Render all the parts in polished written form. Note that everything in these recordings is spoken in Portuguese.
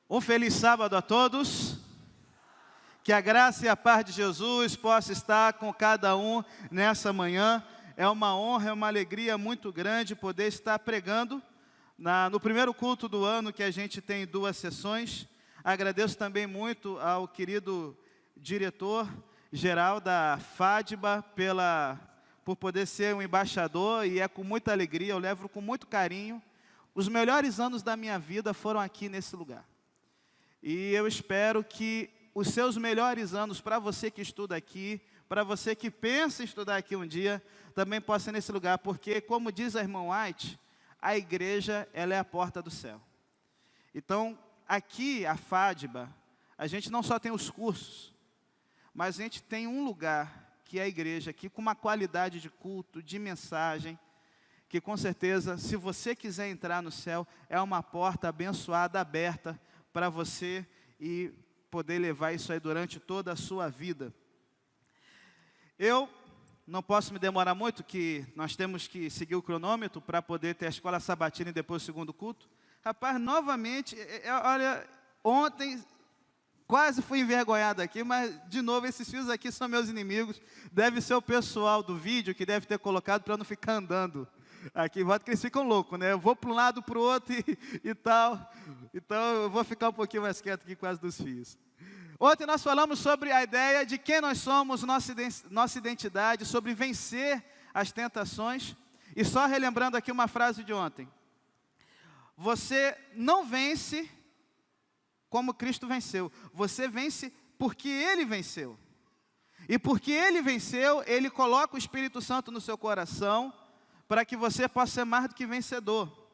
Um feliz sábado a todos. Que a graça e a paz de Jesus possa estar com cada um nessa manhã. É uma honra, é uma alegria muito grande poder estar pregando no primeiro culto do ano, que a gente tem 2 sessões. Agradeço também muito ao querido diretor-geral da FADBA por poder ser um embaixador, e é com muita alegria, eu levo com muito carinho. Os melhores anos da minha vida foram aqui nesse lugar. E eu espero que os seus melhores anos, para você que estuda aqui, para você que pensa em estudar aqui um dia, também possa ser nesse lugar, porque, como diz a irmã White, a igreja, ela é a porta do céu. Então, aqui, a FADBA, a gente não só tem os cursos, mas a gente tem um lugar, que é a igreja, aqui com uma qualidade de culto, de mensagem, que com certeza, se você quiser entrar no céu, é uma porta abençoada, aberta, para você e poder levar isso aí durante toda a sua vida. Eu não posso me demorar muito, que nós temos que seguir o cronômetro para poder ter a escola sabatina e depois o segundo culto. Rapaz, novamente, olha, ontem quase fui envergonhado aqui, mas de novo esses fios aqui são meus inimigos. Deve ser o pessoal do vídeo que deve ter colocado para não ficar andando aqui em volta, que eles ficam loucos, né? Eu vou para um lado, para o outro e tal. Então, eu vou ficar um pouquinho mais quieto aqui quase dos fios. Ontem nós falamos sobre a ideia de quem nós somos, nossa identidade, sobre vencer as tentações. E só relembrando aqui uma frase de ontem. Você não vence como Cristo venceu. Você vence porque Ele venceu. E porque Ele venceu, Ele coloca o Espírito Santo no seu coração, para que você possa ser mais do que vencedor.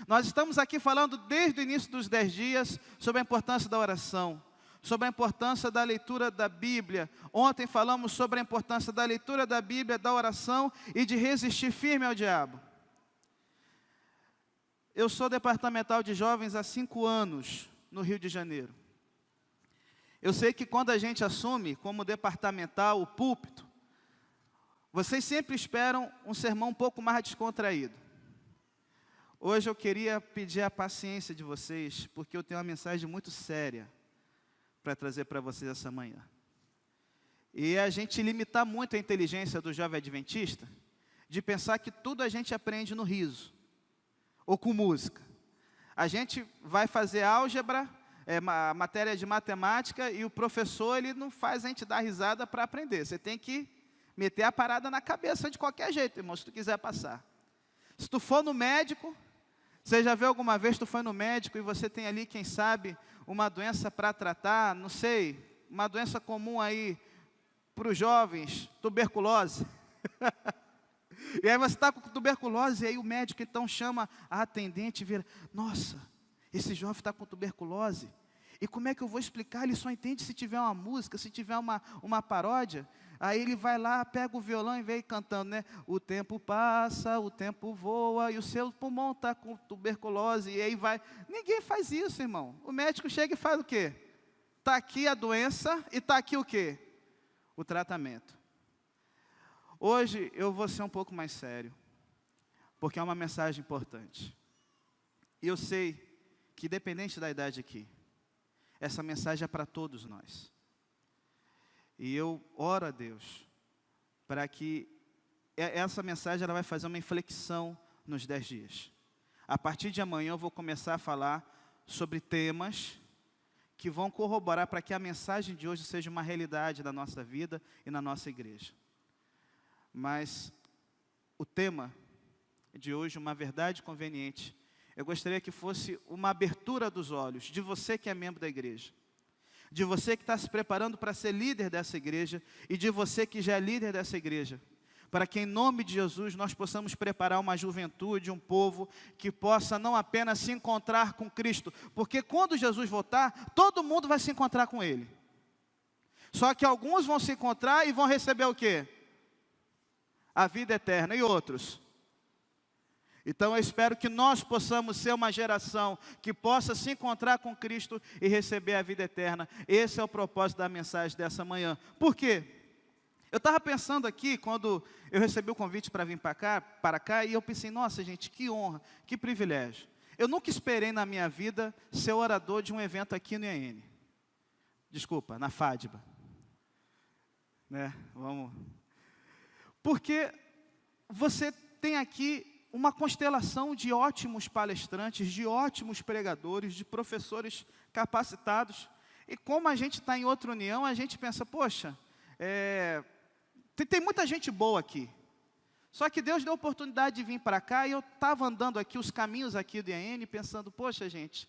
Nós estamos aqui falando desde o início dos 10 dias sobre a importância da oração, sobre a importância da leitura da Bíblia. Ontem falamos sobre a importância da leitura da Bíblia, da oração e de resistir firme ao diabo. Eu sou departamental de jovens há 5 anos no Rio de Janeiro. Eu sei que quando a gente assume como departamental o púlpito, vocês sempre esperam um sermão um pouco mais descontraído. Hoje eu queria pedir a paciência de vocês, porque eu tenho uma mensagem muito séria para trazer para vocês essa manhã. E a gente limitar muito a inteligência do jovem adventista, de pensar que tudo a gente aprende no riso, ou com música. A gente vai fazer álgebra, matéria de matemática, e o professor ele não faz a gente dar risada para aprender. Você tem que meter a parada na cabeça de qualquer jeito, irmão, se tu quiser passar. Se tu for no médico, você já viu alguma vez, tu foi no médico e você tem ali, quem sabe, uma doença para tratar, não sei, uma doença comum aí para os jovens, tuberculose. E aí você está com tuberculose, e aí o médico então chama a atendente e vira, nossa, esse jovem está com tuberculose. E como é que eu vou explicar? Ele só entende se tiver uma música, se tiver uma paródia. Aí ele vai lá, pega o violão e vem cantando, né? O tempo passa, o tempo voa, e o seu pulmão está com tuberculose, e aí vai. Ninguém faz isso, irmão. O médico chega e faz o quê? Está aqui a doença e está aqui o quê? O tratamento. Hoje eu vou ser um pouco mais sério, porque é uma mensagem importante. E eu sei que, independente da idade aqui, essa mensagem é para todos nós. E eu oro a Deus para que essa mensagem ela vai fazer uma inflexão nos 10 dias. A partir de amanhã eu vou começar a falar sobre temas que vão corroborar para que a mensagem de hoje seja uma realidade na nossa vida e na nossa igreja. Mas o tema de hoje, uma verdade conveniente, eu gostaria que fosse uma abertura dos olhos de você que é membro da igreja, de você que está se preparando para ser líder dessa igreja e de você que já é líder dessa igreja, para que em nome de Jesus nós possamos preparar uma juventude, um povo que possa não apenas se encontrar com Cristo, porque quando Jesus voltar, todo mundo vai se encontrar com Ele. Só que alguns vão se encontrar e vão receber o quê? A vida eterna, e outros? Então eu espero que nós possamos ser uma geração que possa se encontrar com Cristo e receber a vida eterna. Esse é o propósito da mensagem dessa manhã. Por quê? Eu estava pensando aqui, quando eu recebi o convite para vir para cá, e eu pensei, nossa gente, que honra, que privilégio. Eu nunca esperei na minha vida ser orador de um evento aqui no IAN. Desculpa, na FADBA. Né? Vamos. Porque você tem aqui uma constelação de ótimos palestrantes, de ótimos pregadores, de professores capacitados. E como a gente está em outra união, a gente pensa, poxa, tem muita gente boa aqui. Só que Deus deu a oportunidade de vir para cá e eu estava andando aqui, os caminhos aqui do IAN, pensando, poxa gente,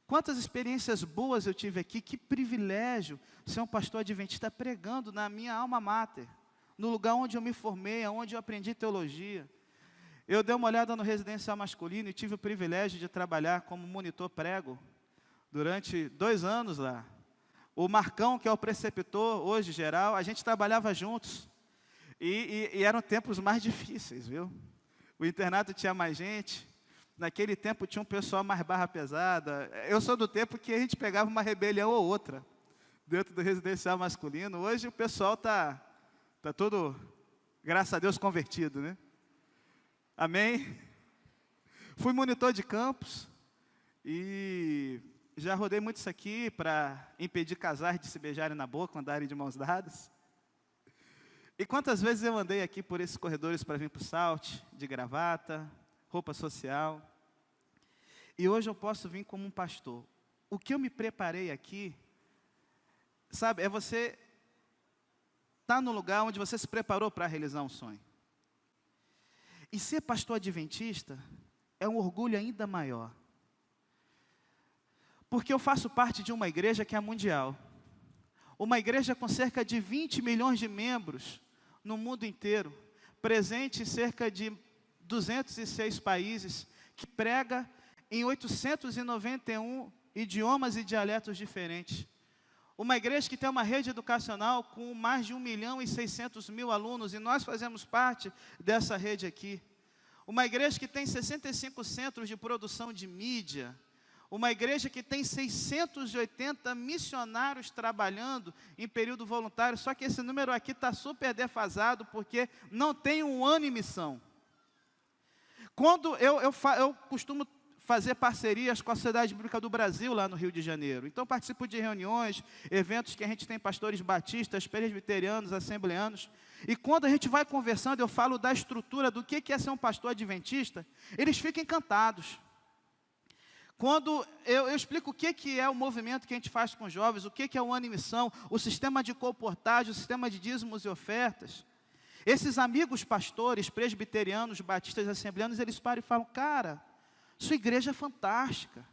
quantas experiências boas eu tive aqui, que privilégio ser um pastor adventista pregando na minha alma mater, no lugar onde eu me formei, onde eu aprendi teologia. Eu dei uma olhada no residencial masculino e tive o privilégio de trabalhar como monitor prego durante 2 anos lá. O Marcão, que é o preceptor hoje geral, a gente trabalhava juntos. E eram tempos mais difíceis, viu? O internato tinha mais gente. Naquele tempo tinha um pessoal mais barra pesada. Eu sou do tempo que a gente pegava uma rebelião ou outra dentro do residencial masculino. Hoje o pessoal tá todo, graças a Deus, convertido, né? Amém? Fui monitor de campus e já rodei muito isso aqui para impedir casais de se beijarem na boca, andarem de mãos dadas. E quantas vezes eu andei aqui por esses corredores para vir para o Salt, de gravata, roupa social. E hoje eu posso vir como um pastor. O que eu me preparei aqui, sabe, é você estar no lugar onde você se preparou para realizar um sonho. E ser pastor adventista é um orgulho ainda maior. Porque eu faço parte de uma igreja que é mundial. Uma igreja com cerca de 20 milhões de membros no mundo inteiro, presente em cerca de 206 países, que prega em 891 idiomas e dialetos diferentes. Uma igreja que tem uma rede educacional com mais de 1.600.000 alunos, e nós fazemos parte dessa rede aqui. Uma igreja que tem 65 centros de produção de mídia. Uma igreja que tem 680 missionários trabalhando em período voluntário, só que esse número aqui está super defasado, porque não tem um ano em missão. Quando eu costumo fazer parcerias com a Sociedade Bíblica do Brasil, lá no Rio de Janeiro. Então, participo de reuniões, eventos que a gente tem pastores batistas, presbiterianos, assembleanos. E quando a gente vai conversando, eu falo da estrutura, do que é ser um pastor adventista, eles ficam encantados. Quando eu explico o que é o movimento que a gente faz com os jovens, o que é o ano em missão, o sistema de comportagem, o sistema de dízimos e ofertas, esses amigos pastores, presbiterianos, batistas, assembleanos, eles param e falam, cara, sua igreja é fantástica,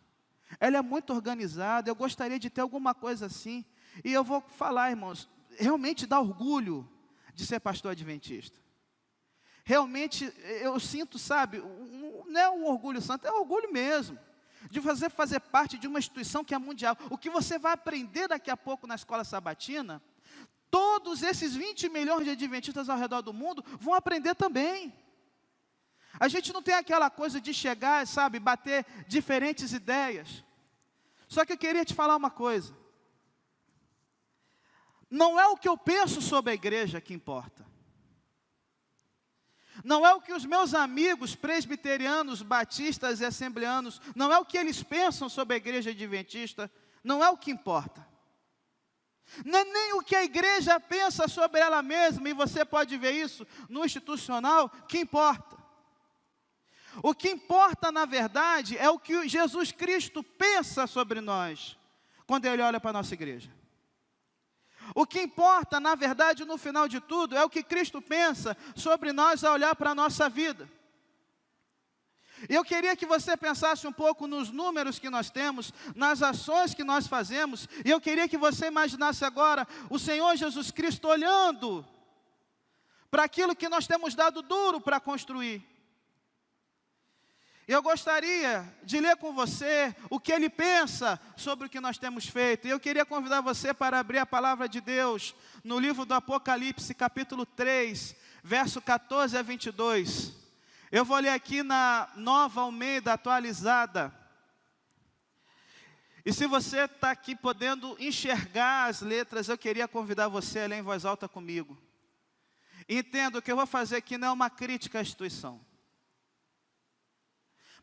ela é muito organizada, eu gostaria de ter alguma coisa assim. E eu vou falar, irmãos, realmente dá orgulho de ser pastor adventista. Realmente, eu sinto, sabe, não é um orgulho santo, é orgulho mesmo. De fazer parte de uma instituição que é mundial. O que você vai aprender daqui a pouco na escola sabatina, todos esses 20 milhões de adventistas ao redor do mundo vão aprender também. A gente não tem aquela coisa de chegar, sabe, bater diferentes ideias. Só que eu queria te falar uma coisa. Não é o que eu penso sobre a igreja que importa. Não é o que os meus amigos presbiterianos, batistas e assembleanos, não é o que eles pensam sobre a igreja adventista, não é o que importa. Não é nem o que a igreja pensa sobre ela mesma, e você pode ver isso no institucional, que importa. O que importa, na verdade, é o que Jesus Cristo pensa sobre nós, quando Ele olha para a nossa igreja. O que importa, na verdade, no final de tudo, é o que Cristo pensa sobre nós ao olhar para a nossa vida. Eu queria que você pensasse um pouco nos números que nós temos, nas ações que nós fazemos, e eu queria que você imaginasse agora o Senhor Jesus Cristo olhando para aquilo que nós temos dado duro para construir. Eu gostaria de ler com você o que ele pensa sobre o que nós temos feito. E eu queria convidar você para abrir a palavra de Deus no livro do Apocalipse, capítulo 3, verso 14 a 22. Eu vou ler aqui na Nova Almeida atualizada. E se você está aqui podendo enxergar as letras, eu queria convidar você a ler em voz alta comigo. Entenda, o que eu vou fazer aqui não é uma crítica à instituição,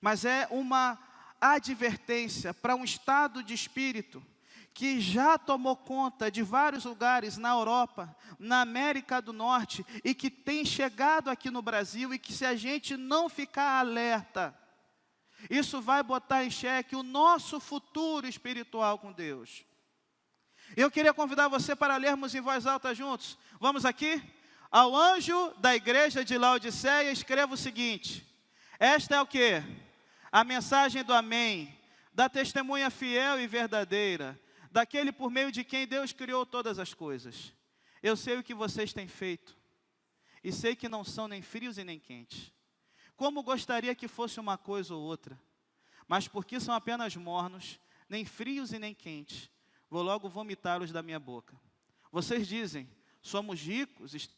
mas é uma advertência para um estado de espírito que já tomou conta de vários lugares na Europa, na América do Norte, e que tem chegado aqui no Brasil, e que se a gente não ficar alerta, isso vai botar em xeque o nosso futuro espiritual com Deus. Eu queria convidar você para lermos em voz alta juntos. Vamos aqui? Ao anjo da igreja de Laodiceia, escreva o seguinte: esta é o quê? A mensagem do amém, da testemunha fiel e verdadeira, daquele por meio de quem Deus criou todas as coisas. Eu sei o que vocês têm feito, e sei que não são nem frios e nem quentes. Como gostaria que fosse uma coisa ou outra, mas porque são apenas mornos, nem frios e nem quentes, vou logo vomitá-los da minha boca. Vocês dizem, somos ricos,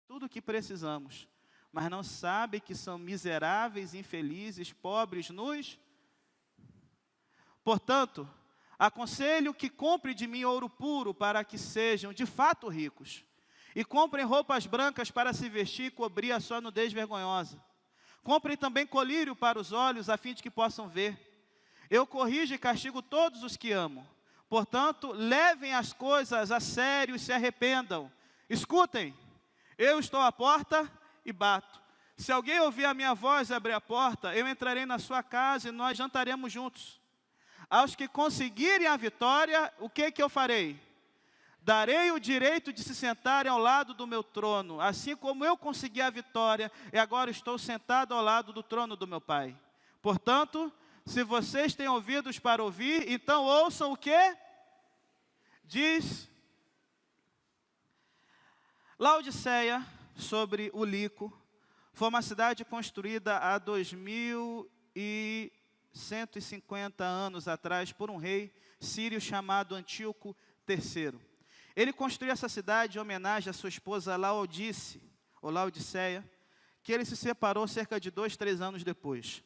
tudo o que precisamos, mas não sabem que são miseráveis, infelizes, pobres nos... Portanto, aconselho que compre de mim ouro puro para que sejam de fato ricos, e comprem roupas brancas para se vestir e cobrir a sua nudez vergonhosa. Comprem também colírio para os olhos, a fim de que possam ver. Eu corrijo e castigo todos os que amo. Portanto, levem as coisas a sério e se arrependam. Escutem, eu estou à porta e bato. Se alguém ouvir a minha voz e abrir a porta, eu entrarei na sua casa e nós jantaremos juntos. Aos que conseguirem a vitória, o que eu farei? Darei o direito de se sentarem ao lado do meu trono, assim como eu consegui a vitória e agora estou sentado ao lado do trono do meu Pai. Portanto, se vocês têm ouvidos para ouvir, então ouçam o que? Diz Laodiceia, sobre o Lico, foi uma cidade construída há 2150 anos atrás por um rei sírio chamado Antíoco III. Ele construiu essa cidade em homenagem à sua esposa Laodice, ou Laodiceia, que ele se separou cerca de 2, 3 anos depois.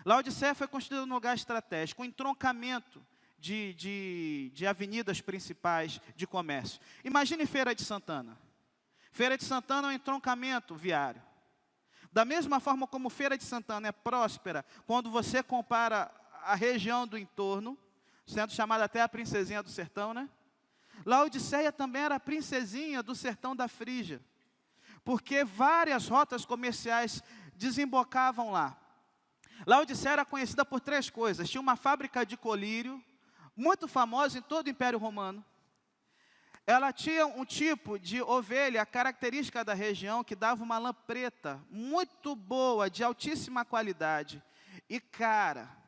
Laodiceia foi construída num lugar estratégico, um entroncamento de avenidas principais de comércio. Imagine Feira de Santana. Feira de Santana é um entroncamento viário. Da mesma forma como Feira de Santana é próspera, quando você compara a região do entorno, sendo chamada até a princesinha do sertão, né? Laodiceia também era a princesinha do sertão da Frígia, porque várias rotas comerciais desembocavam lá. Laodiceia era conhecida por 3 coisas. Tinha uma fábrica de colírio, muito famosa em todo o Império Romano. Ela tinha um tipo de ovelha característica da região, que dava uma lã preta, muito boa, de altíssima qualidade e cara.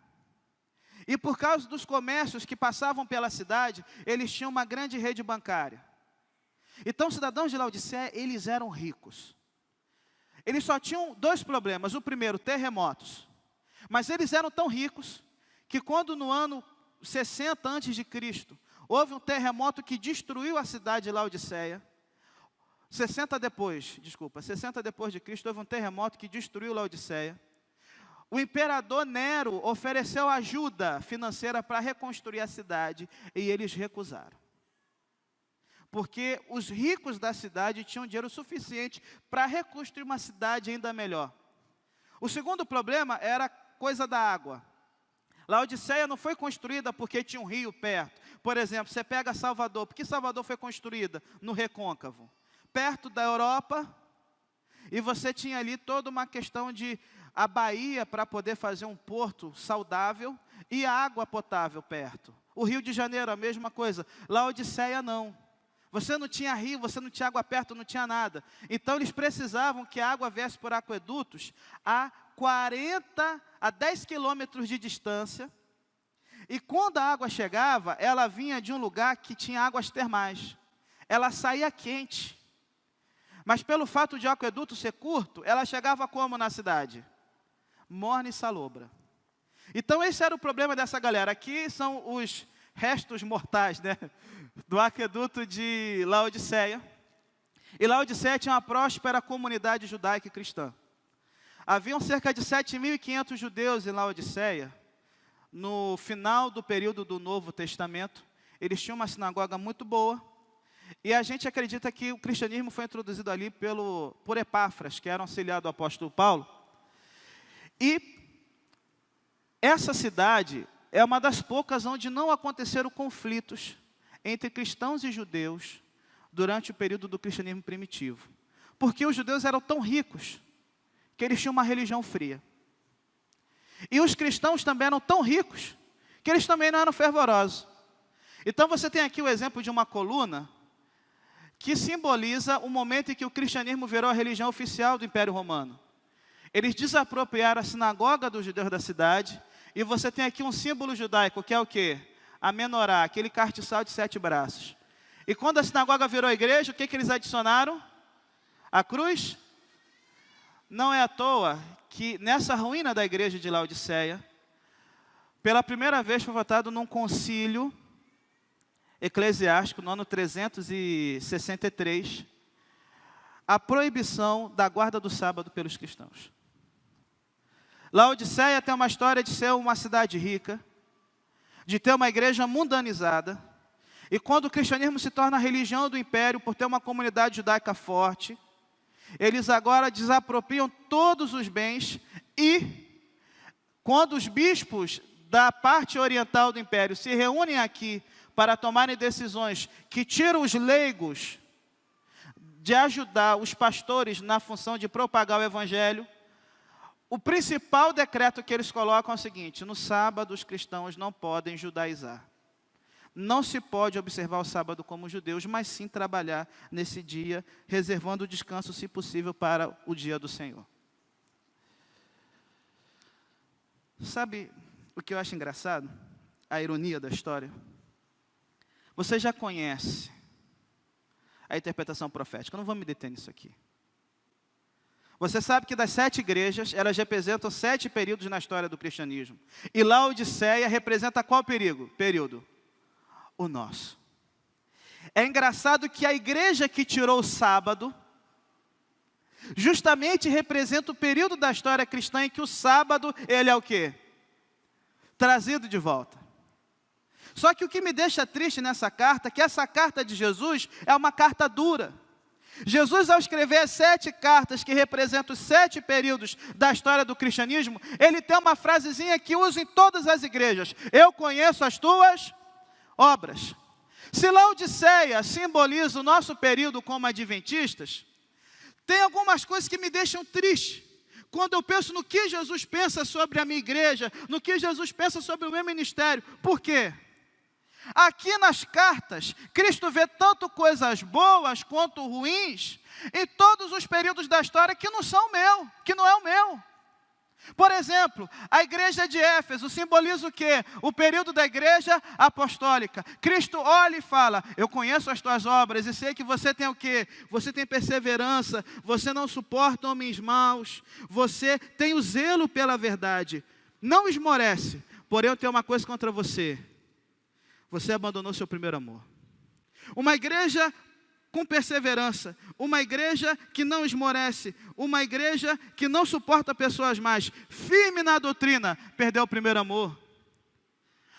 E por causa dos comércios que passavam pela cidade, eles tinham uma grande rede bancária. Então, os cidadãos de Laodiceia, eles eram ricos. Eles só tinham 2 problemas. O primeiro, terremotos. Mas eles eram tão ricos, que quando no ano 60 a.C., houve um terremoto que destruiu a cidade de Laodiceia. 60 depois de Cristo, houve um terremoto que destruiu Laodiceia. O imperador Nero ofereceu ajuda financeira para reconstruir a cidade, e eles recusaram. Porque os ricos da cidade tinham dinheiro suficiente para reconstruir uma cidade ainda melhor. O segundo problema era a coisa da água. Laodiceia não foi construída porque tinha um rio perto. Por exemplo, você pega Salvador. Por que Salvador foi construída? No recôncavo. Perto da Europa, e você tinha ali toda uma questão de a baía para poder fazer um porto saudável e a água potável perto. O Rio de Janeiro, a mesma coisa. Laodiceia não. Você não tinha rio, você não tinha água perto, não tinha nada. Então eles precisavam que a água viesse por aquedutos a 10 quilômetros de distância. E quando a água chegava, ela vinha de um lugar que tinha águas termais. Ela saía quente. Mas pelo fato de o aqueduto ser curto, ela chegava como na cidade? Morna e salobra. Então esse era o problema dessa galera. Aqui são os restos mortais, né, do aqueduto de Laodiceia. E Laodiceia tinha uma próspera comunidade judaica e cristã. Haviam cerca de 7.500 judeus em Laodiceia. No final do período do Novo Testamento, eles tinham uma sinagoga muito boa. E a gente acredita que o cristianismo foi introduzido ali por Epáfras, que era um auxiliar do apóstolo Paulo. E Essa cidade é uma das poucas onde não aconteceram conflitos entre cristãos e judeus durante o período do cristianismo primitivo. Porque os judeus eram tão ricos que eles tinham uma religião fria. E os cristãos também eram tão ricos que eles também não eram fervorosos. Então você tem aqui o exemplo de uma coluna que simboliza o momento em que o cristianismo virou a religião oficial do Império Romano. Eles desapropriaram a sinagoga dos judeus da cidade, e você tem aqui um símbolo judaico, que é o quê? A menorá, aquele castiçal de 7 braços. E quando a sinagoga virou a igreja, o que eles adicionaram? A cruz? Não é à toa que nessa ruína da igreja de Laodiceia, pela primeira vez foi votado num concílio eclesiástico, no ano 363, a proibição da guarda do sábado pelos cristãos. Laodiceia tem uma história de ser uma cidade rica, de ter uma igreja mundanizada, e quando o cristianismo se torna a religião do império, por ter uma comunidade judaica forte, eles agora desapropriam todos os bens, e quando os bispos da parte oriental do império se reúnem aqui para tomarem decisões que tiram os leigos de ajudar os pastores na função de propagar o evangelho, o principal decreto que eles colocam é o seguinte: no sábado os cristãos não podem judaizar. Não se pode observar o sábado como judeus, mas sim trabalhar nesse dia, reservando o descanso, se possível, para o dia do Senhor. Sabe o que eu acho engraçado? A ironia da história. Você já conhece a interpretação profética. Eu não vou me deter nisso aqui. Você sabe que das 7 igrejas, elas representam 7 períodos na história do cristianismo. E Laodiceia representa qual período? O nosso. É engraçado que a igreja que tirou o sábado, justamente representa o período da história cristã em que o sábado, ele é o quê? Trazido de volta. Só que o que me deixa triste nessa carta, é que essa carta de Jesus é uma carta dura. Jesus, ao escrever as 7 cartas que representam os 7 períodos da história do cristianismo, ele tem uma frasezinha que usa em todas as igrejas: eu conheço as tuas obras. Se Laodiceia simboliza o nosso período como adventistas, tem algumas coisas que me deixam triste. Quando eu penso no que Jesus pensa sobre a minha igreja, no que Jesus pensa sobre o meu ministério. Por quê? Aqui nas cartas, Cristo vê tanto coisas boas quanto ruins, em todos os períodos da história que não são meu, que não é o meu. Por exemplo, a igreja de Éfeso simboliza o quê? O período da igreja apostólica. Cristo olha e fala: eu conheço as tuas obras e sei que você tem o quê? Você tem perseverança, você não suporta homens maus, você tem o zelo pela verdade. Não esmorece, porém eu tenho uma coisa contra você: você abandonou seu primeiro amor. Uma igreja com perseverança, uma igreja que não esmorece, uma igreja que não suporta pessoas mais, firme na doutrina, perdeu o primeiro amor.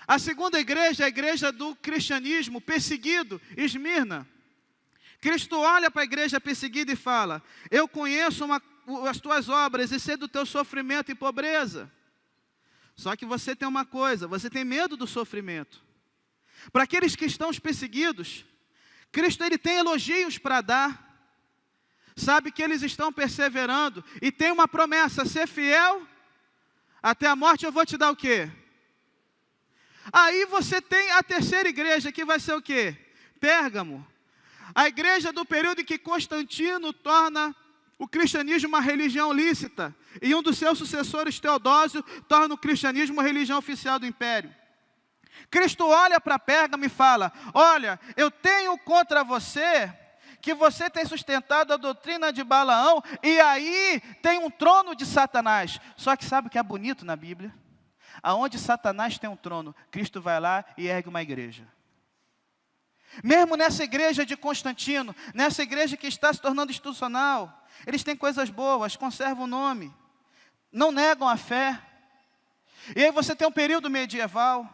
A segunda igreja é a igreja do cristianismo perseguido, Esmirna. Cristo olha para a igreja perseguida e fala: eu conheço as tuas obras e sei do teu sofrimento e pobreza. Só que você tem uma coisa: você tem medo do sofrimento. Para aqueles cristãos perseguidos, Cristo ele tem elogios para dar. Sabe que eles estão perseverando e tem uma promessa: ser fiel até a morte, eu vou te dar o quê? Aí você tem a terceira igreja, que vai ser o quê? Pérgamo. A igreja do período em que Constantino torna o cristianismo uma religião lícita, e um dos seus sucessores, Teodósio, torna o cristianismo uma religião oficial do império. Cristo olha para Pérgamo e fala: olha, eu tenho contra você que você tem sustentado a doutrina de Balaão, e aí tem um trono de Satanás. Só que sabe o que é bonito na Bíblia? Aonde Satanás tem um trono, Cristo vai lá e ergue uma igreja. Mesmo nessa igreja de Constantino, nessa igreja que está se tornando institucional, eles têm coisas boas, conservam o nome, não negam a fé. E aí você tem um período medieval.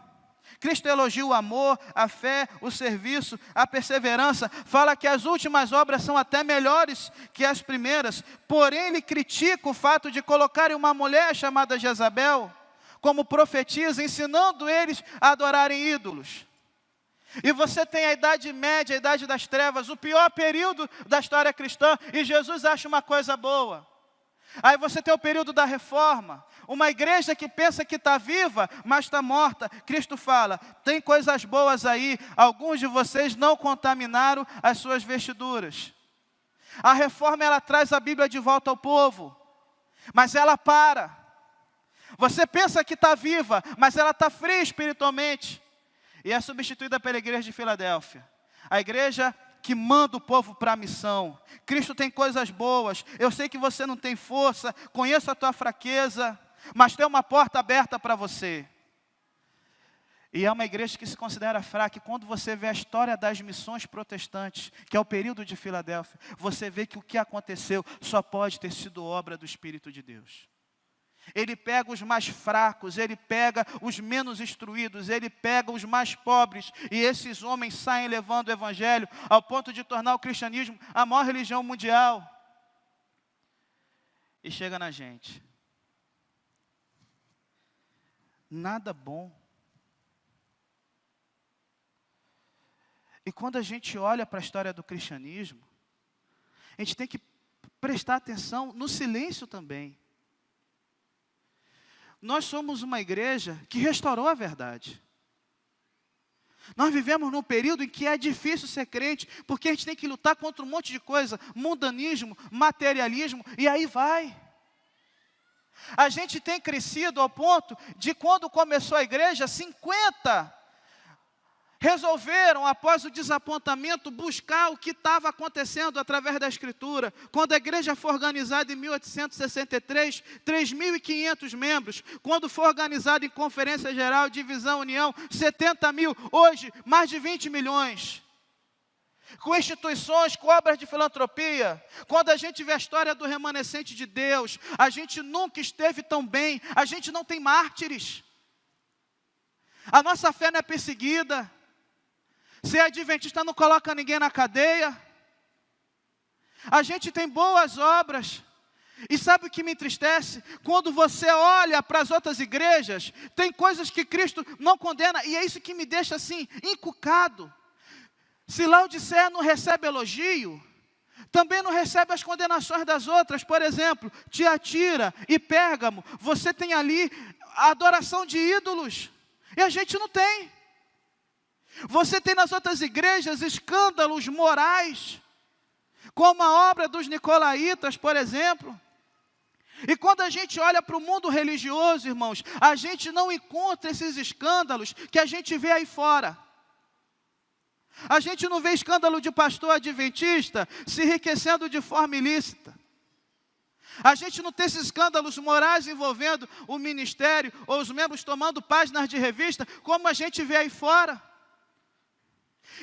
Cristo elogia o amor, a fé, o serviço, a perseverança, fala que as últimas obras são até melhores que as primeiras, porém ele critica o fato de colocarem uma mulher chamada Jezabel como profetiza, ensinando eles a adorarem ídolos. E você tem a Idade Média, a Idade das Trevas, o pior período da história cristã, e Jesus acha uma coisa boa. Aí você tem o período da Reforma, uma igreja que pensa que está viva, mas está morta. Cristo fala, tem coisas boas aí, alguns de vocês não contaminaram as suas vestiduras. A Reforma, ela traz a Bíblia de volta ao povo, mas ela para. Você pensa que está viva, mas ela está fria espiritualmente. E é substituída pela igreja de Filadélfia. A igreja que manda o povo para a missão. Cristo tem coisas boas. Eu sei que você não tem força, conheço a tua fraqueza, mas tem uma porta aberta para você. E é uma igreja que se considera fraca. E quando você vê a história das missões protestantes, que é o período de Filadélfia, você vê que o que aconteceu só pode ter sido obra do Espírito de Deus. Ele pega os mais fracos, ele pega os menos instruídos, ele pega os mais pobres, e esses homens saem levando o evangelho ao ponto de tornar o cristianismo a maior religião mundial. E chega na gente. Nada bom. E quando a gente olha para a história do cristianismo, a gente tem que prestar atenção no silêncio também. Nós somos uma igreja que restaurou a verdade. Nós vivemos num período em que é difícil ser crente, porque a gente tem que lutar contra um monte de coisa, mundanismo, materialismo, e aí vai. A gente tem crescido ao ponto de, quando começou a igreja, 50 resolveram, após o desapontamento, buscar o que estava acontecendo através da Escritura. Quando a igreja foi organizada em 1863, 3.500 membros. Quando foi organizada em Conferência Geral, Divisão, União, 70 mil. Hoje, mais de 20 milhões. Com instituições, com obras de filantropia. Quando a gente vê a história do remanescente de Deus, a gente nunca esteve tão bem. A gente não tem mártires. A nossa fé não é perseguida. Ser adventista não coloca ninguém na cadeia. A gente tem boas obras. E sabe o que me entristece? Quando você olha para as outras igrejas, tem coisas que Cristo não condena. E é isso que me deixa assim, encucado. Se Laodiceia não recebe elogio, também não recebe as condenações das outras. Por exemplo, Tiatira e Pérgamo, você tem ali a adoração de ídolos. E a gente não tem. Você tem nas outras igrejas escândalos morais, como a obra dos nicolaítas, por exemplo. E quando a gente olha para o mundo religioso, irmãos, a gente não encontra esses escândalos que a gente vê aí fora. A gente não vê escândalo de pastor adventista se enriquecendo de forma ilícita. A gente não tem esses escândalos morais envolvendo o ministério ou os membros tomando páginas de revista, como a gente vê aí fora.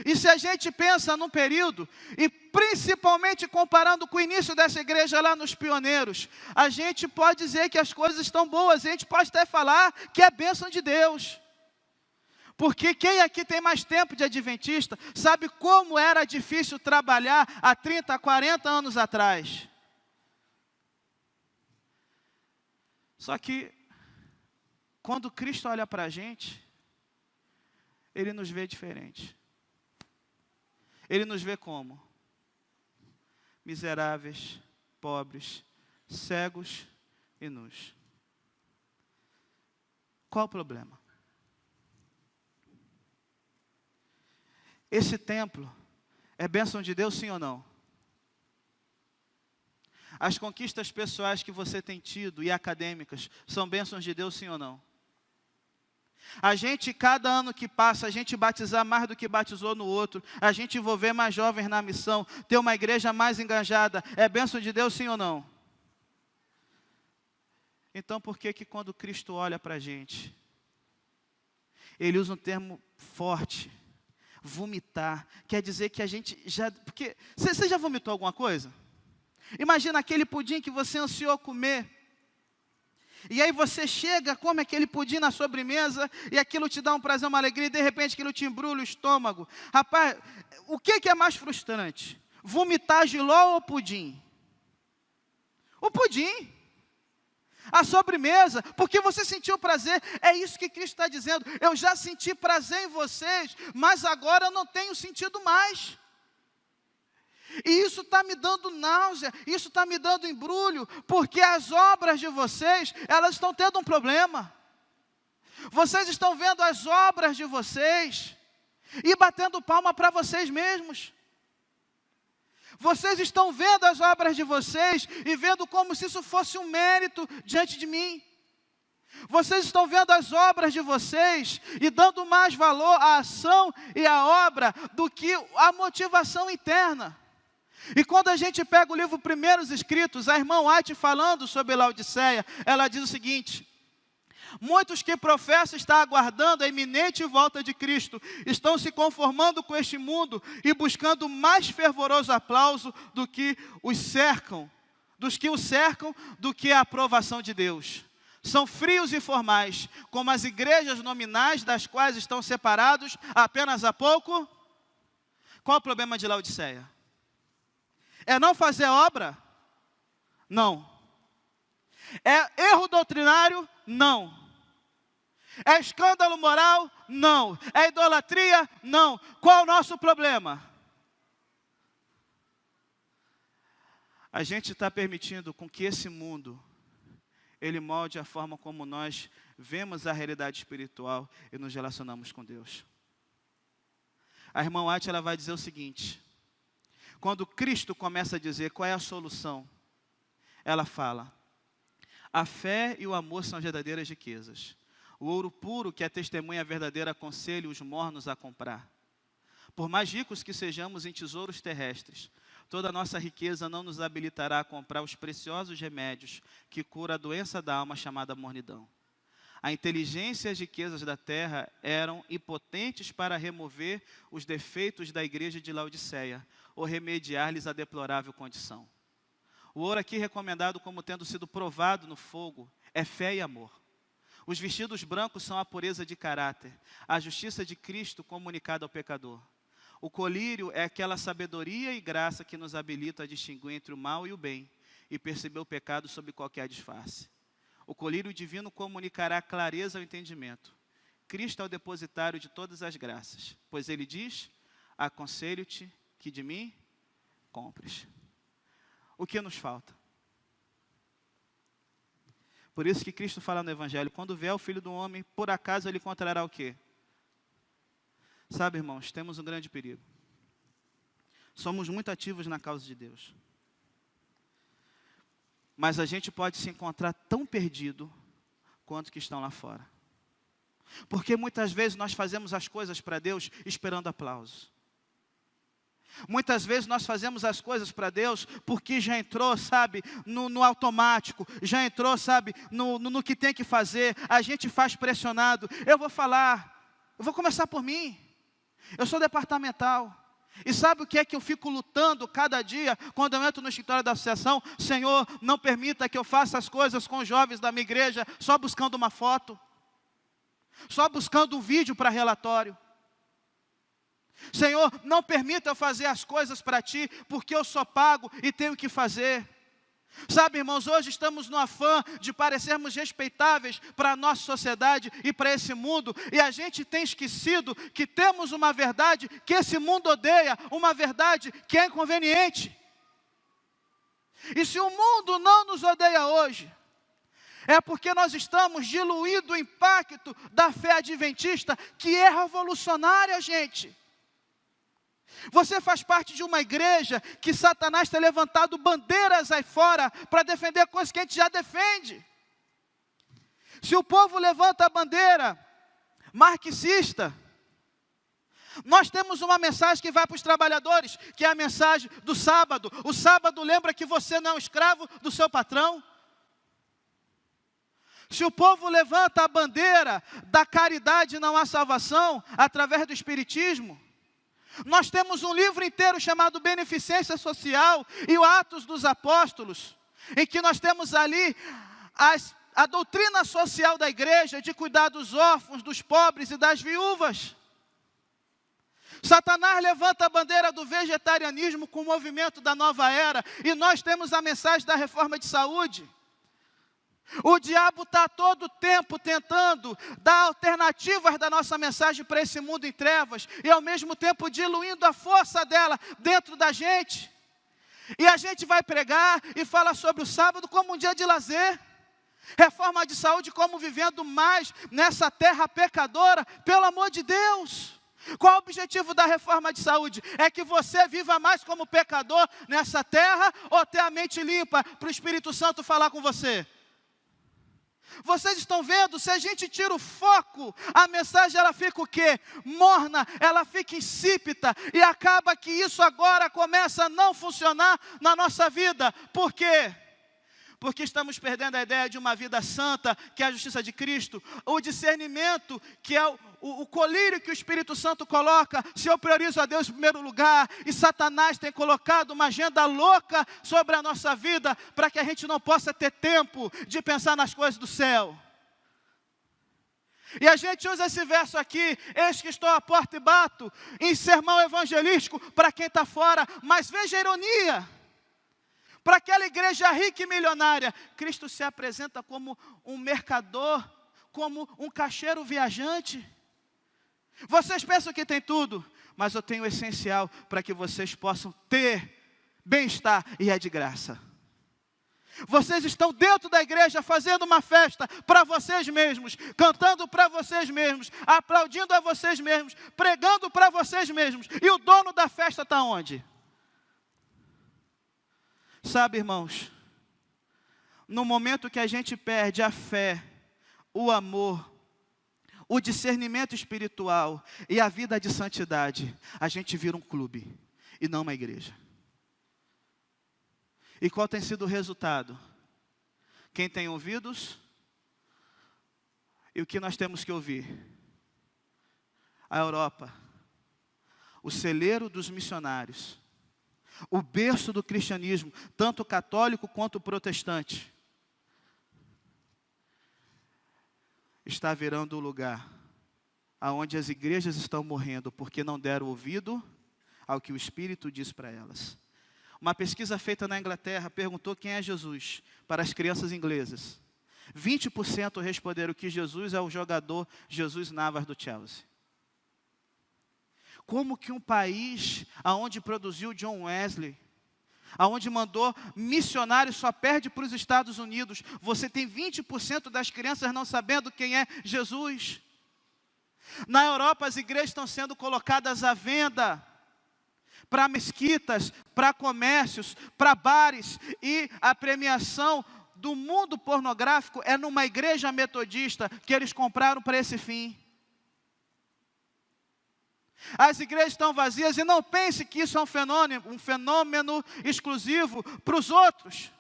E se a gente pensa num período, e principalmente comparando com o início dessa igreja lá nos pioneiros, a gente pode dizer que as coisas estão boas, a gente pode até falar que é bênção de Deus. Porque quem aqui tem mais tempo de adventista, sabe como era difícil trabalhar há 30, 40 anos atrás. Só que, quando Cristo olha para a gente, Ele nos vê diferente. Ele nos vê como? Miseráveis, pobres, cegos e nus. Qual o problema? Esse templo é bênção de Deus, sim ou não? As conquistas pessoais que você tem tido e acadêmicas são bênçãos de Deus, sim ou não? A gente, cada ano que passa, a gente batizar mais do que batizou no outro, a gente envolver mais jovens na missão, ter uma igreja mais engajada, é bênção de Deus, sim ou não? Então, por que quando Cristo olha para a gente, Ele usa um termo forte, vomitar, quer dizer que a gente já... Porque, você já vomitou alguma coisa? Imagina aquele pudim que você ansiou comer. E aí você chega, come aquele pudim na sobremesa, e aquilo te dá um prazer, uma alegria, e de repente aquilo te embrulha o estômago. Rapaz, o que é mais frustrante? Vomitar jiló ou pudim? O pudim. a sobremesa, porque você sentiu prazer. É isso que Cristo está dizendo. Eu já senti prazer em vocês, mas agora eu não tenho sentido mais. E isso está me dando náusea, isso está me dando embrulho, porque as obras de vocês, elas estão tendo um problema. Vocês estão vendo as obras de vocês e batendo palma para vocês mesmos. Vocês estão vendo as obras de vocês e vendo como se isso fosse um mérito diante de mim. Vocês estão vendo as obras de vocês e dando mais valor à ação e à obra do que à motivação interna. E quando a gente pega o livro Primeiros Escritos, a irmã White falando sobre Laodiceia, ela diz o seguinte: muitos que professam estar aguardando a iminente volta de Cristo, estão se conformando com este mundo e buscando mais fervoroso aplauso dos que o cercam, do que a aprovação de Deus. São frios e formais, como as igrejas nominais, das quais estão separados apenas há pouco. Qual o problema de Laodiceia? É não fazer obra? Não. É erro doutrinário? Não. É escândalo moral? Não. É idolatria? Não. Qual o nosso problema? A gente está permitindo com que esse mundo, ele molde a forma como nós vemos a realidade espiritual e nos relacionamos com Deus. A irmã White, ela vai dizer o seguinte: quando Cristo começa a dizer qual é a solução, ela fala: a fé e o amor são as verdadeiras riquezas. O ouro puro, que é testemunha verdadeira, aconselha os mornos a comprar. Por mais ricos que sejamos em tesouros terrestres, toda a nossa riqueza não nos habilitará a comprar os preciosos remédios que curam a doença da alma chamada mornidão. A inteligência e as riquezas da terra eram impotentes para remover os defeitos da igreja de Laodiceia, ou remediar-lhes a deplorável condição. O ouro aqui recomendado como tendo sido provado no fogo é fé e amor. Os vestidos brancos são a pureza de caráter, a justiça de Cristo comunicada ao pecador. O colírio é aquela sabedoria e graça que nos habilita a distinguir entre o mal e o bem e perceber o pecado sob qualquer disfarce. O colírio divino comunicará clareza ao entendimento. Cristo é o depositário de todas as graças, pois ele diz: aconselho-te que de mim compres. O que nos falta? Por isso que Cristo fala no Evangelho: quando vier o Filho do Homem, por acaso ele encontrará o quê? Sabe, irmãos, temos um grande perigo. Somos muito ativos na causa de Deus. Mas a gente pode se encontrar tão perdido quanto que estão lá fora. Porque muitas vezes nós fazemos as coisas para Deus esperando aplausos. Muitas vezes nós fazemos as coisas para Deus porque já entrou, sabe, no automático, já entrou, sabe, no que tem que fazer. A gente faz pressionado. Eu vou começar por mim. Eu sou departamental. E sabe o que é que eu fico lutando cada dia quando eu entro no escritório da associação? Senhor, não permita que eu faça as coisas com os jovens da minha igreja só buscando uma foto, só buscando um vídeo para relatório. Senhor, não permita eu fazer as coisas para Ti, porque eu só pago e tenho que fazer. Sabe, irmãos, hoje estamos no afã de parecermos respeitáveis para a nossa sociedade e para esse mundo, e a gente tem esquecido que temos uma verdade que esse mundo odeia, uma verdade que é inconveniente. E se o mundo não nos odeia hoje, é porque nós estamos diluindo o impacto da fé adventista, que é revolucionária, gente. Você faz parte de uma igreja que Satanás tem levantado bandeiras aí fora para defender coisas que a gente já defende. Se o povo levanta a bandeira marxista, nós temos uma mensagem que vai para os trabalhadores, que é a mensagem do sábado. O sábado lembra que você não é um escravo do seu patrão. Se o povo levanta a bandeira da caridade não há salvação, através do espiritismo, nós temos um livro inteiro chamado Beneficência Social e o Atos dos Apóstolos, em que nós temos ali a doutrina social da igreja de cuidar dos órfãos, dos pobres e das viúvas. Satanás levanta a bandeira do vegetarianismo com o movimento da nova era, e nós temos a mensagem da reforma de saúde. O diabo está todo tempo tentando dar alternativas da nossa mensagem para esse mundo em trevas e ao mesmo tempo diluindo a força dela dentro da gente. E a gente vai pregar e fala sobre o sábado como um dia de lazer. Reforma de saúde como vivendo mais nessa terra pecadora, pelo amor de Deus. Qual o objetivo da reforma de saúde? É que você viva mais como pecador nessa terra ou ter a mente limpa para o Espírito Santo falar com você? Vocês estão vendo, se a gente tira o foco, a mensagem ela fica o quê? Morna, ela fica insípida e acaba que isso agora começa a não funcionar na nossa vida. Por quê? Porque estamos perdendo a ideia de uma vida santa, que é a justiça de Cristo, o discernimento, que é o colírio que o Espírito Santo coloca. Se eu priorizo a Deus em primeiro lugar, e Satanás tem colocado uma agenda louca sobre a nossa vida, para que a gente não possa ter tempo de pensar nas coisas do céu. E a gente usa esse verso aqui, eis que estou à porta e bato, em sermão evangelístico para quem está fora, mas veja a ironia. Para aquela igreja rica e milionária, Cristo se apresenta como um mercador, como um caixeiro viajante. Vocês pensam que tem tudo, mas eu tenho o essencial para que vocês possam ter bem-estar e é de graça. Vocês estão dentro da igreja fazendo uma festa para vocês mesmos, cantando para vocês mesmos, aplaudindo a vocês mesmos, pregando para vocês mesmos. E o dono da festa está onde? Sabe, irmãos, no momento que a gente perde a fé, o amor, o discernimento espiritual e a vida de santidade, a gente vira um clube e não uma igreja. E qual tem sido o resultado? Quem tem ouvidos, e o que nós temos que ouvir? A Europa, o celeiro dos missionários, o berço do cristianismo, tanto católico quanto protestante, está virando o lugar aonde as igrejas estão morrendo porque não deram ouvido ao que o Espírito diz para elas. Uma pesquisa feita na Inglaterra perguntou quem é Jesus para as crianças inglesas. 20% responderam que Jesus é o jogador Jesus Navas do Chelsea. Como que um país aonde produziu John Wesley, aonde mandou missionários, só perde para os Estados Unidos, você tem 20% das crianças não sabendo quem é Jesus? Na Europa as igrejas estão sendo colocadas à venda, para mesquitas, para comércios, para bares, e a premiação do mundo pornográfico é numa igreja metodista que eles compraram para esse fim. As igrejas estão vazias e não pense que isso é um fenômeno exclusivo para os outros.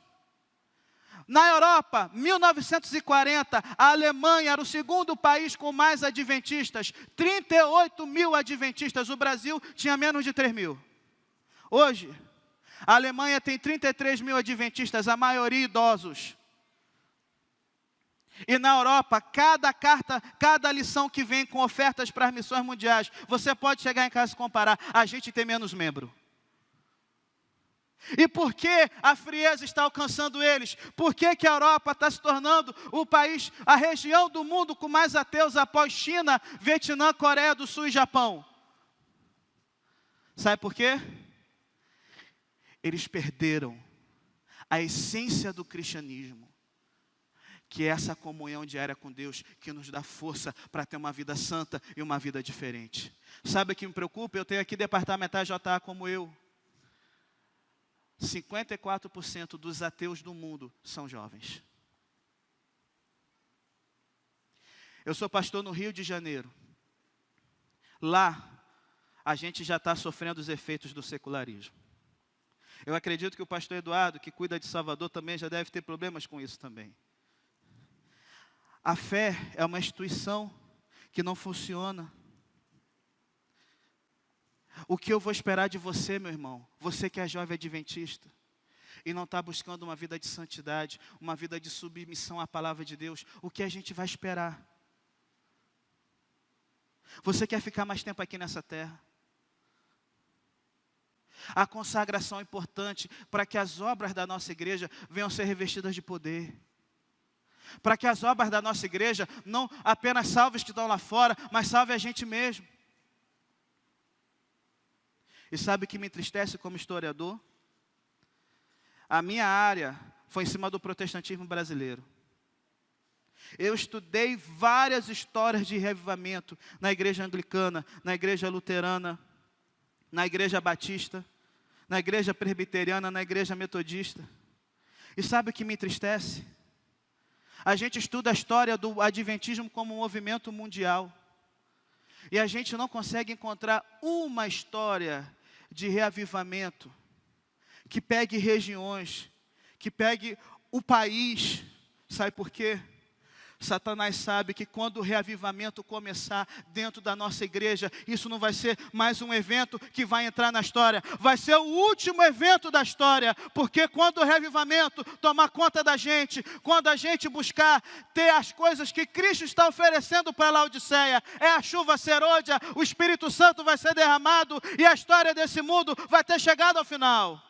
Na Europa, 1940, a Alemanha era o segundo país com mais adventistas, 38 mil adventistas, o Brasil tinha menos de 3 mil. Hoje, a Alemanha tem 33 mil adventistas, a maioria idosos. E na Europa, cada carta, cada lição que vem com ofertas para as missões mundiais, você pode chegar em casa e comparar, a gente tem menos membro. E por que a frieza está alcançando eles? Por que que a Europa está se tornando o país, a região do mundo com mais ateus após China, Vietnã, Coreia do Sul e Japão? Sabe por quê? Eles perderam a essência do cristianismo, que é essa comunhão diária com Deus, que nos dá força para ter uma vida santa e uma vida diferente. Sabe o que me preocupa? Eu tenho aqui departamentais JA como eu. 54% dos ateus do mundo são jovens. Eu sou pastor no Rio de Janeiro. Lá, a gente já está sofrendo os efeitos do secularismo. Eu acredito que o pastor Eduardo, que cuida de Salvador, também já deve ter problemas com isso também. A fé é uma instituição que não funciona. O que eu vou esperar de você, meu irmão? Você que é jovem adventista e não está buscando uma vida de santidade, uma vida de submissão à palavra de Deus, o que a gente vai esperar? Você quer ficar mais tempo aqui nessa terra? A consagração é importante para que as obras da nossa igreja venham ser revestidas de poder. Para que as obras da nossa igreja não apenas salvem os que estão lá fora, mas salve a gente mesmo. E sabe o que me entristece como historiador? A minha área foi em cima do protestantismo brasileiro. Eu estudei várias histórias de reavivamento na igreja anglicana, na igreja luterana, na igreja batista, na igreja presbiteriana, na igreja metodista. E sabe o que me entristece? A gente estuda a história do adventismo como um movimento mundial. E a gente não consegue encontrar uma história de reavivamento que pegue regiões, que pegue o país. Sabe por quê? Satanás sabe que quando o reavivamento começar dentro da nossa igreja, isso não vai ser mais um evento que vai entrar na história, vai ser o último evento da história, porque quando o reavivamento tomar conta da gente, quando a gente buscar ter as coisas que Cristo está oferecendo para a Laodiceia, é a chuva serôdia, o Espírito Santo vai ser derramado e a história desse mundo vai ter chegado ao final.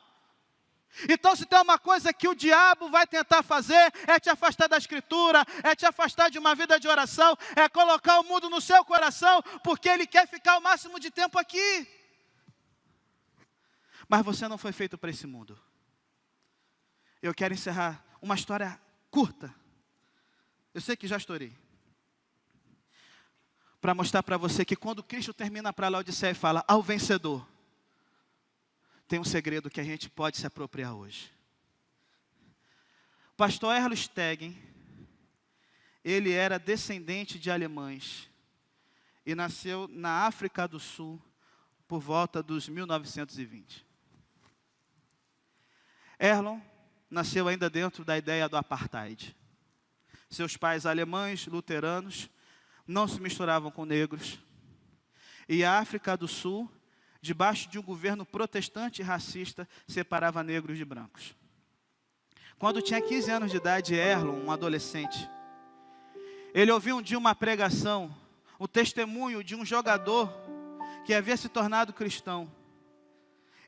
Então, se tem uma coisa que o diabo vai tentar fazer, é te afastar da Escritura, é te afastar de uma vida de oração, é colocar o mundo no seu coração, porque ele quer ficar o máximo de tempo aqui. Mas você não foi feito para esse mundo. Eu quero encerrar uma história curta. Eu sei que já estourei. Para mostrar para você que quando Cristo termina para Laodiceia e fala, ao vencedor, tem um segredo que a gente pode se apropriar hoje. O pastor Erlo Stegen, ele era descendente de alemães e nasceu na África do Sul por volta dos 1920. Erlon nasceu ainda dentro da ideia do apartheid. Seus pais alemães, luteranos, não se misturavam com negros. E a África do Sul, debaixo de um governo protestante e racista, separava negros de brancos. Quando tinha 15 anos de idade, Erlon, um adolescente, ele ouviu um dia uma pregação, o testemunho de um jogador que havia se tornado cristão.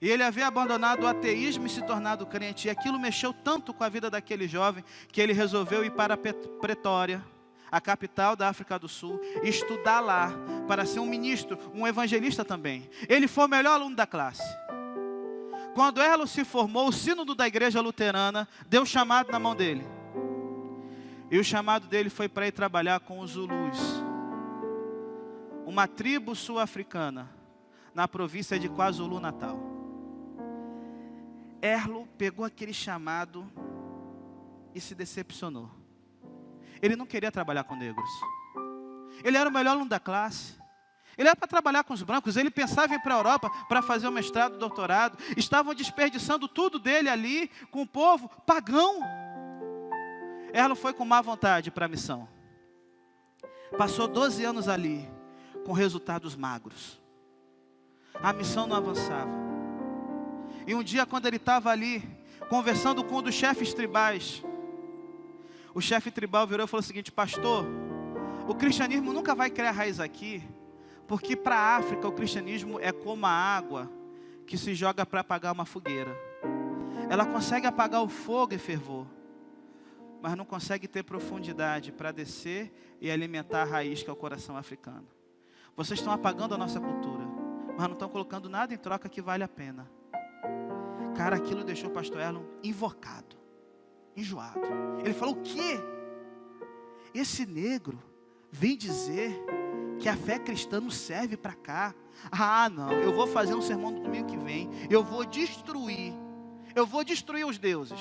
E ele havia abandonado o ateísmo e se tornado crente. E aquilo mexeu tanto com a vida daquele jovem, que ele resolveu ir para Pretória, a capital da África do Sul, e estudar lá, para ser um ministro, um evangelista também. Ele foi o melhor aluno da classe. Quando Erlo se formou, o sínodo da igreja luterana deu chamado na mão dele. E o chamado dele foi para ir trabalhar com os Zulus, uma tribo sul-africana, na província de KwaZulu-Natal. Erlo pegou aquele chamado e se decepcionou. Ele não queria trabalhar com negros. Ele era o melhor aluno da classe. Ele era para trabalhar com os brancos. Ele pensava em ir para a Europa para fazer o mestrado, doutorado. Estavam desperdiçando tudo dele ali com o povo pagão. Erlo foi com má vontade para a missão. Passou 12 anos ali com resultados magros. A missão não avançava. E um dia, quando ele estava ali conversando com um dos chefes tribais, o chefe tribal virou e falou o seguinte: pastor, o cristianismo nunca vai criar raiz aqui, porque para a África o cristianismo é como a água que se joga para apagar uma fogueira. Ela consegue apagar o fogo e fervor, mas não consegue ter profundidade para descer e alimentar a raiz que é o coração africano. Vocês estão apagando a nossa cultura, mas não estão colocando nada em troca que vale a pena. Cara, aquilo deixou o pastor Erlon invocado, enjoado. Ele falou: o quê? Esse negro vem dizer que a fé cristã não serve para cá. Ah, não, eu vou fazer um sermão no domingo que vem. Eu vou destruir os deuses.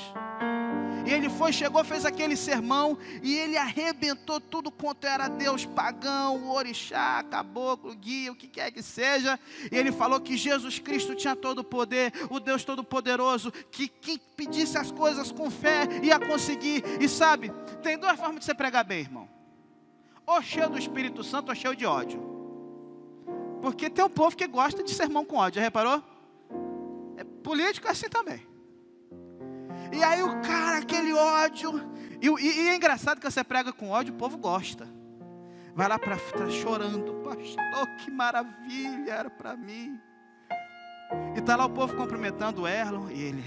E ele chegou, fez aquele sermão, e ele arrebentou tudo quanto era Deus pagão, o orixá, caboclo, guia, o que quer que seja. E ele falou que Jesus Cristo tinha todo o poder, o Deus Todo-Poderoso, que quem pedisse as coisas com fé ia conseguir. E sabe, tem duas formas de você pregar bem, irmão: ou cheio do Espírito Santo, ou cheio de ódio. Porque tem um povo que gosta de sermão com ódio, já reparou? Político é assim também. E aí o cara, aquele ódio, e é engraçado que você prega com ódio, o povo gosta. Vai lá para trás chorando: pastor, que maravilha, era para mim. E está lá o povo cumprimentando o Erlon, e ele,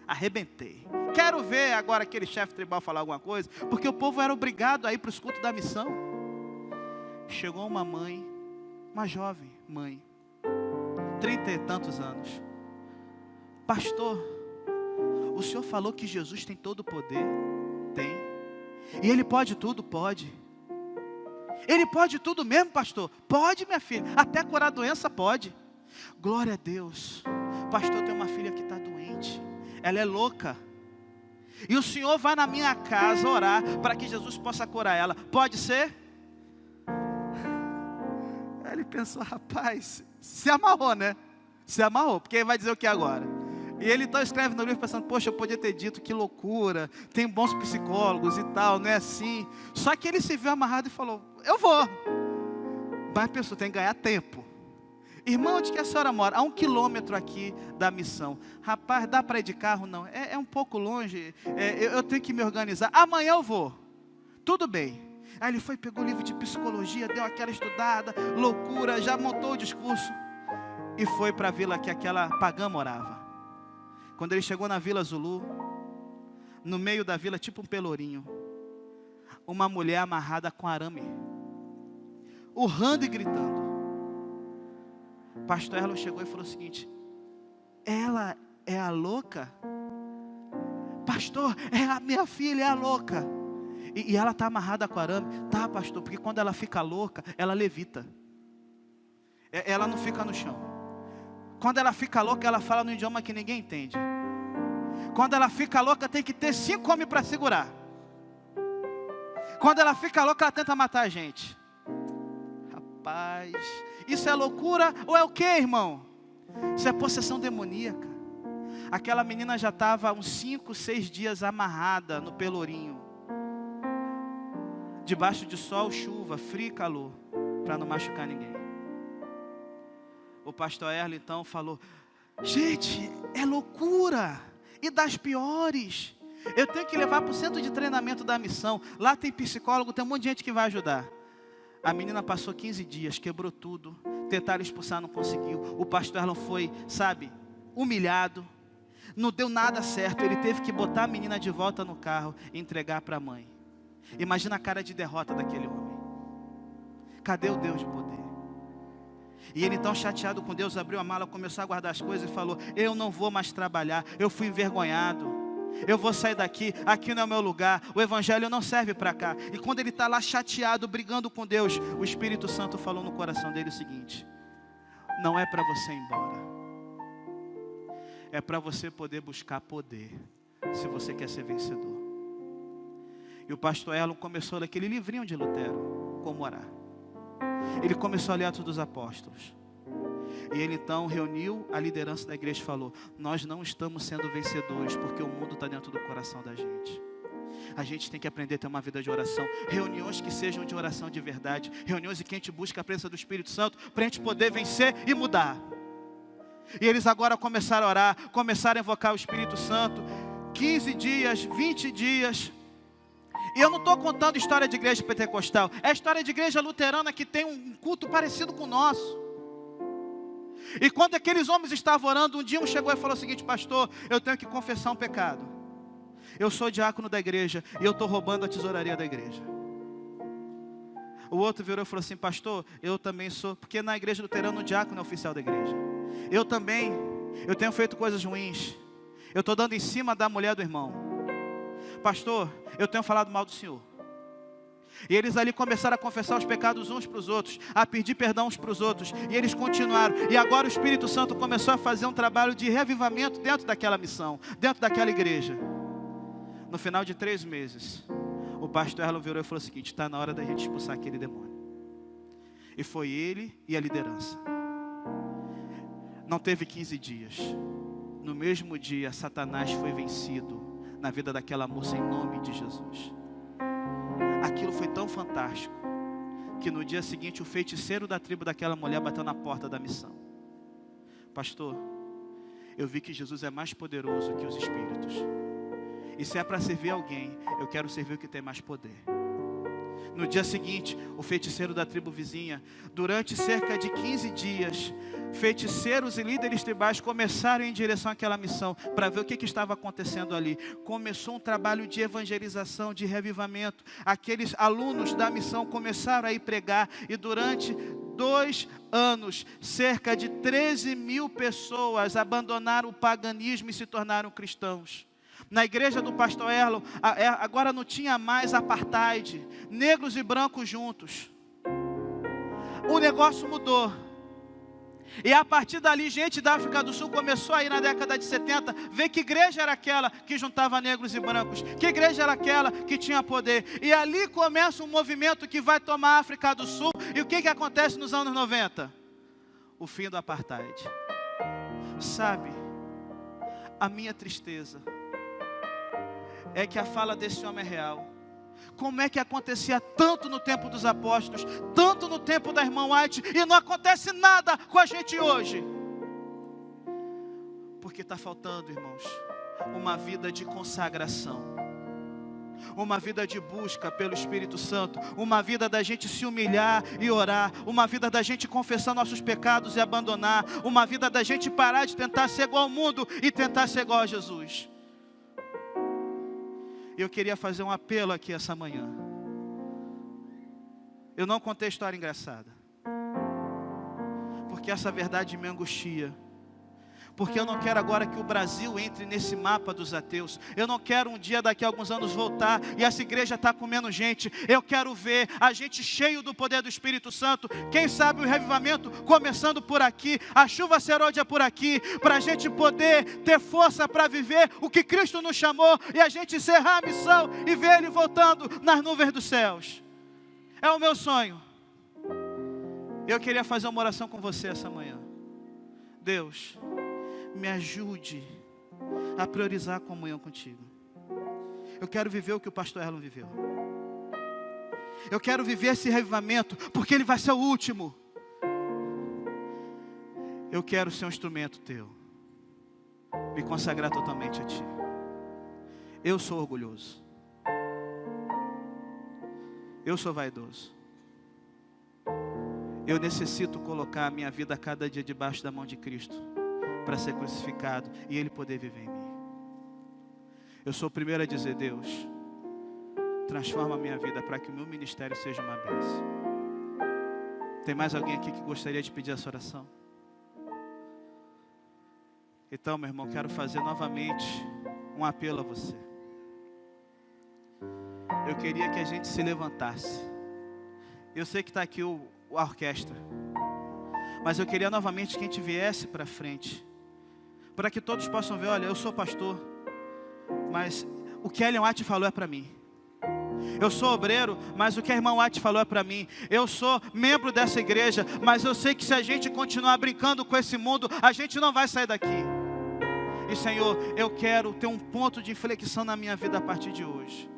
arrebentei. Quero ver agora aquele chefe tribal falar alguma coisa, porque o povo era obrigado a ir para os cultos da missão. Chegou uma mãe, uma jovem mãe, 30 e tantos anos. Pastor, o senhor falou que Jesus tem todo o poder? Tem. E Ele pode tudo? Pode. Ele pode tudo mesmo, pastor? Pode, minha filha. Até curar a doença pode. Glória a Deus. Pastor, tem uma filha que está doente. Ela é louca. E o senhor vai na minha casa orar para que Jesus possa curar ela. Pode ser? Aí ele pensou, rapaz, se amarrou, né? Se amarrou, porque ele vai dizer o que agora? E ele então escreve no livro pensando, poxa, eu podia ter dito, que loucura, tem bons psicólogos e tal, não é assim. Só que ele se viu amarrado e falou, eu vou. Mas pensou, tem que ganhar tempo. Irmão, onde que a senhora mora? A 1 quilômetro aqui da missão. Rapaz, dá para ir de carro? Não, é um pouco longe, eu tenho que me organizar. Amanhã eu vou. Tudo bem. Aí ele foi, pegou o livro de psicologia, deu aquela estudada, loucura, já montou o discurso. E foi para a vila que aquela pagã morava. Quando ele chegou na Vila Zulu, no meio da vila, tipo um pelourinho, uma mulher amarrada com arame, urrando e gritando. Pastor Erlon chegou e falou o seguinte, ela é a louca? Pastor, é a minha filha, é a louca. E ela está amarrada com arame? Tá, pastor, porque quando ela fica louca, ela levita. Ela não fica no chão. Quando ela fica louca, ela fala no idioma que ninguém entende. Quando ela fica louca, tem que ter 5 homens para segurar. Quando ela fica louca, ela tenta matar a gente. Rapaz, isso é loucura ou é o que, irmão? Isso é possessão demoníaca. Aquela menina já estava uns 5, 6 dias amarrada no pelourinho. Debaixo de sol, chuva, frio e calor, para não machucar ninguém. O pastor Erlon então falou, gente, é loucura, e das piores. Eu tenho que levar para o centro de treinamento da missão. Lá tem psicólogo, tem um monte de gente que vai ajudar. A menina passou 15 dias, quebrou tudo, tentaram expulsar, não conseguiu. O pastor Erlon foi, humilhado, não deu nada certo. Ele teve que botar a menina de volta no carro e entregar para a mãe. Imagina a cara de derrota daquele homem. Cadê o Deus de poder? E ele então chateado com Deus, abriu a mala, começou a guardar as coisas e falou, eu não vou mais trabalhar, eu fui envergonhado, eu vou sair daqui, aqui não é o meu lugar, o evangelho não serve para cá. E quando ele está lá chateado, brigando com Deus, o Espírito Santo falou no coração dele o seguinte, não é para você ir embora, é para você poder buscar poder, se você quer ser vencedor. E o pastor Erlon começou naquele livrinho de Lutero, Como Orar. Ele começou a ler Atos dos Apóstolos. E ele então reuniu a liderança da igreja e falou, nós não estamos sendo vencedores, porque o mundo está dentro do coração da gente. A gente tem que aprender a ter uma vida de oração. Reuniões que sejam de oração de verdade. Reuniões em que a gente busca a presença do Espírito Santo, para a gente poder vencer e mudar. E eles agora começaram a orar, começaram a invocar o Espírito Santo. 15 dias, 20 dias... E eu não estou contando história de igreja pentecostal. É a história de igreja luterana que tem um culto parecido com o nosso. E quando aqueles homens estavam orando, um dia um chegou e falou o seguinte, pastor, eu tenho que confessar um pecado. Eu sou diácono da igreja e eu estou roubando a tesouraria da igreja. O outro virou e falou assim, pastor, eu também sou, porque na igreja luterana o diácono é oficial da igreja. Eu tenho feito coisas ruins. Eu estou dando em cima da mulher do irmão. Pastor, eu tenho falado mal do senhor. E eles ali começaram a confessar os pecados uns para os outros, a pedir perdão uns para os outros. E eles continuaram. E agora o Espírito Santo começou a fazer um trabalho de reavivamento dentro daquela missão, dentro daquela igreja. No final de 3 meses, o pastor Erlon virou e falou o seguinte, está na hora da gente expulsar aquele demônio. E foi ele e a liderança. Não teve 15 dias. No mesmo dia, Satanás foi vencido na vida daquela moça em nome de Jesus. Aquilo foi tão fantástico que no dia seguinte o feiticeiro da tribo daquela mulher bateu na porta da missão. Pastor, eu vi que Jesus é mais poderoso que os espíritos. E se é para servir alguém, eu quero servir o que tem mais poder. No dia seguinte, o feiticeiro da tribo vizinha, durante cerca de 15 dias, feiticeiros e líderes tribais começaram em direção àquela missão, para ver o que estava acontecendo ali. Começou um trabalho de evangelização, de revivamento. Aqueles alunos da missão começaram a ir pregar, e durante 2 anos, cerca de 13.000 pessoas abandonaram o paganismo e se tornaram cristãos. Na igreja do pastor Erlon, agora não tinha mais apartheid, negros e brancos juntos. O negócio mudou. E a partir dali, gente da África do Sul começou a ir na década de 70, ver que igreja era aquela que juntava negros e brancos, que igreja era aquela que tinha poder. E ali começa um movimento que vai tomar a África do Sul. E o que acontece nos anos 90? O fim do apartheid. Sabe, a minha tristeza é que a fala desse homem é real. Como é que acontecia tanto no tempo dos apóstolos, tanto no tempo da irmã White, e não acontece nada com a gente hoje? Porque está faltando, irmãos, uma vida de consagração, uma vida de busca pelo Espírito Santo, uma vida da gente se humilhar e orar, uma vida da gente confessar nossos pecados e abandonar, uma vida da gente parar de tentar ser igual ao mundo e tentar ser igual a Jesus. Eu queria fazer um apelo aqui essa manhã. Eu não contei história engraçada, porque essa verdade me angustia. Porque eu não quero agora que o Brasil entre nesse mapa dos ateus. Eu não quero um dia, daqui a alguns anos, voltar e essa igreja está com menos gente. Eu quero ver a gente cheio do poder do Espírito Santo. Quem sabe o revivamento começando por aqui, a chuva serôdia por aqui, para a gente poder ter força para viver o que Cristo nos chamou e a gente encerrar a missão e ver Ele voltando nas nuvens dos céus. É o meu sonho. Eu queria fazer uma oração com você essa manhã. Deus, me ajude a priorizar a comunhão contigo. Eu quero viver o que o pastor Erlon viveu. Eu quero viver esse revivamento, porque ele vai ser o último. Eu quero ser um instrumento teu, me consagrar totalmente a ti. Eu sou orgulhoso, eu sou vaidoso. Eu necessito colocar a minha vida a cada dia debaixo da mão de Cristo, para ser crucificado e Ele poder viver em mim. Eu sou o primeiro a dizer: Deus, transforma a minha vida para que o meu ministério seja uma bênção. Tem mais alguém aqui que gostaria de pedir essa oração? Então, meu irmão, quero fazer novamente um apelo a você. Eu queria que a gente se levantasse. Eu sei que está aqui a orquestra, mas eu queria novamente que a gente viesse para frente, para que todos possam ver: olha, eu sou pastor, mas o que a Ellen White falou é para mim. Eu sou obreiro, mas o que a irmã White falou é para mim. Eu sou membro dessa igreja, mas eu sei que se a gente continuar brincando com esse mundo, a gente não vai sair daqui. E Senhor, eu quero ter um ponto de inflexão na minha vida a partir de hoje,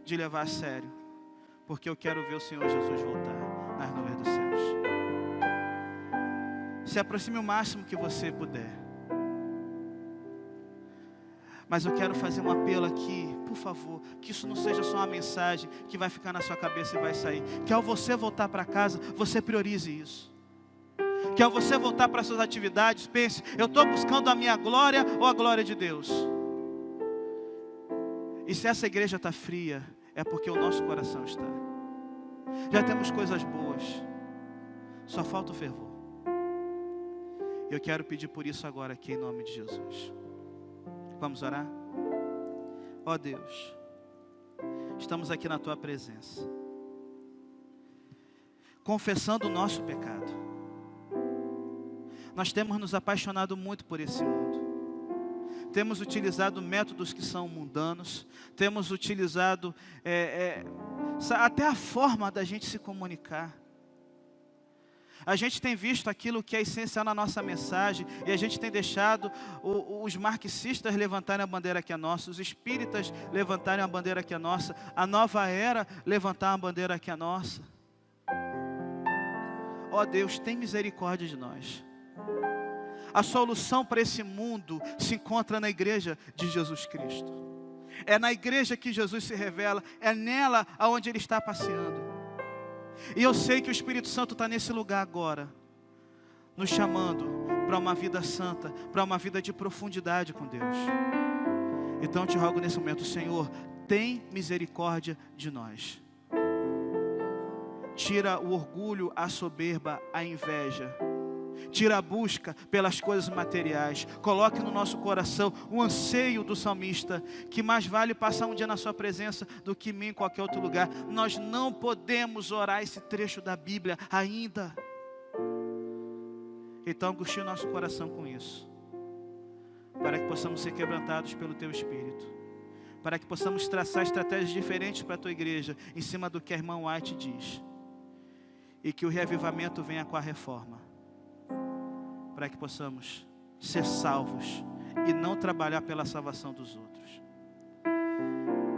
de levar a sério, porque eu quero ver o Senhor Jesus voltar nas nuvens dos céus. Se aproxime o máximo que você puder. Mas eu quero fazer um apelo aqui, por favor, que isso não seja só uma mensagem que vai ficar na sua cabeça e vai sair. Que ao você voltar para casa, você priorize isso. Que ao você voltar para suas atividades, pense: eu estou buscando a minha glória ou a glória de Deus? E se essa igreja está fria, é porque o nosso coração está. Já temos coisas boas, só falta o fervor. Eu quero pedir por isso agora aqui em nome de Jesus. Vamos orar? Ó Deus, estamos aqui na Tua presença, confessando o nosso pecado. Nós temos nos apaixonado muito por esse mundo. Temos utilizado métodos que são mundanos. Temos utilizado até a forma da gente se comunicar. A gente tem visto aquilo que é essencial na nossa mensagem, e a gente tem deixado os marxistas levantarem a bandeira que é nossa, os espíritas levantarem a bandeira que é nossa, a nova era levantar a bandeira que é nossa. Ó Deus, tem misericórdia de nós. A solução para esse mundo se encontra na igreja de Jesus Cristo. É na igreja que Jesus se revela, é nela aonde Ele está passeando. E eu sei que o Espírito Santo está nesse lugar agora, nos chamando para uma vida santa, para uma vida de profundidade com Deus. Então eu te rogo nesse momento, Senhor, tem misericórdia de nós. Tira o orgulho, a soberba, a inveja. Tira a busca pelas coisas materiais. Coloque no nosso coração o anseio do salmista, que mais vale passar um dia na sua presença do que em qualquer outro lugar. Nós não podemos orar esse trecho da Bíblia ainda. Então angustia o nosso coração com isso, para que possamos ser quebrantados pelo Teu Espírito, para que possamos traçar estratégias diferentes para a Tua igreja, em cima do que a irmã White diz, e que o reavivamento venha com a reforma, para que possamos ser salvos e não trabalhar pela salvação dos outros.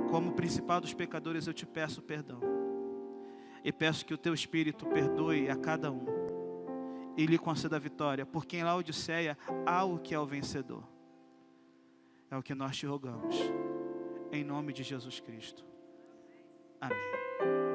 Como principal dos pecadores, eu te peço perdão, e peço que o Teu Espírito perdoe a cada um e lhe conceda a vitória, porque em Laodiceia há o que é o vencedor. É o que nós te rogamos, em nome de Jesus Cristo. Amém.